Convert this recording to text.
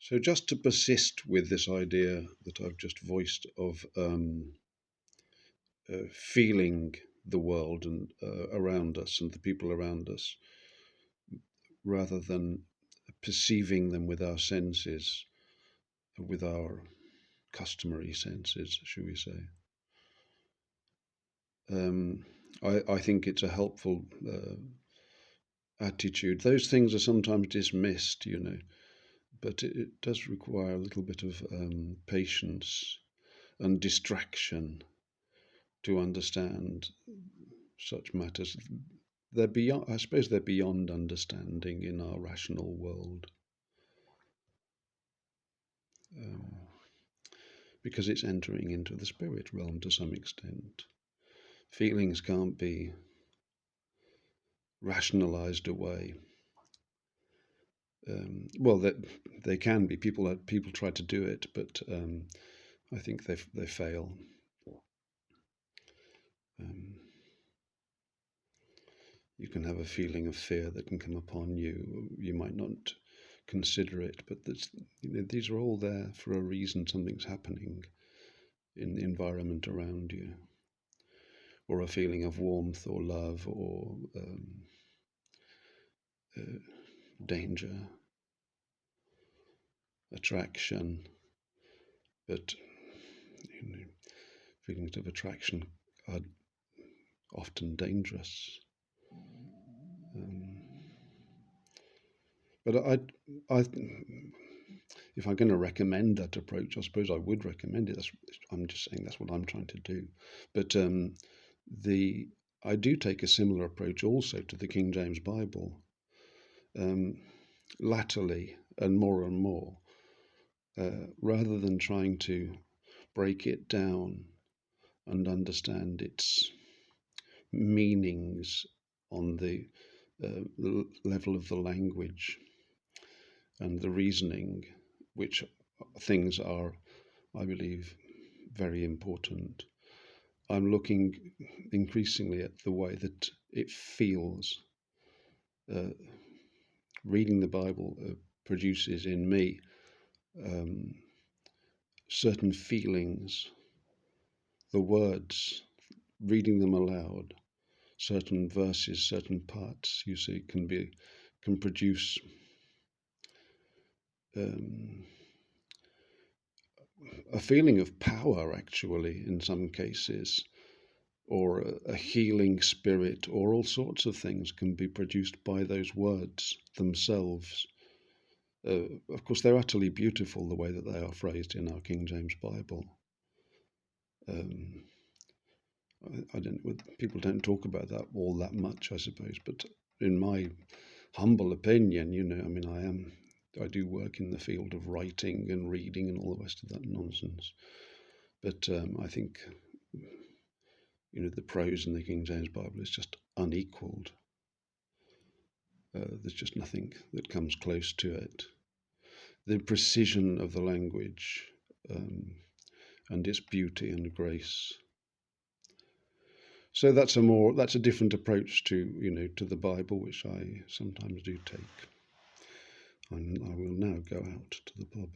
So just to persist with this idea that I've just voiced of feeling the world and around us and the people around us, rather than perceiving them with our senses, with our customary senses, should we say. I think it's a helpful attitude. Those things are sometimes dismissed, but it does require a little bit of patience and distraction to understand such matters. They're beyond, I suppose they're beyond understanding in our rational world. Because it's entering into the spirit realm to some extent. Feelings can't be rationalized away. Well, they can be. People try to do it, but I think they fail. You can have a feeling of fear that can come upon you. You might not consider it, but these are all there for a reason. Something's happening in the environment around you, or a feeling of warmth or love or danger, attraction. But feelings of attraction are often dangerous. But if I'm going to recommend that approach, I suppose I would recommend it. I'm just saying that's what I'm trying to do. But I do take a similar approach also to the King James Bible. Latterly and more, rather than trying to break it down and understand its meanings on the level of the language and the reasoning, which things are, I believe, very important. I'm looking increasingly at the way that it feels. Reading the Bible produces in me certain feelings. The words, reading them aloud, certain verses, certain parts, you see, can produce a feeling of power, actually, in some cases, or a healing spirit, or all sorts of things can be produced by those words themselves. Of course, they're utterly beautiful the way that they are phrased in our King James Bible. People don't talk about that all that much, I suppose, but in my humble opinion, I do work in the field of writing and reading and all the rest of that nonsense. But I think, the prose in the King James Bible is just unequaled. There's just nothing that comes close to it. The precision of the language and its beauty and grace. So that's a different approach to the Bible, which I sometimes do take. And I will now go out to the pub.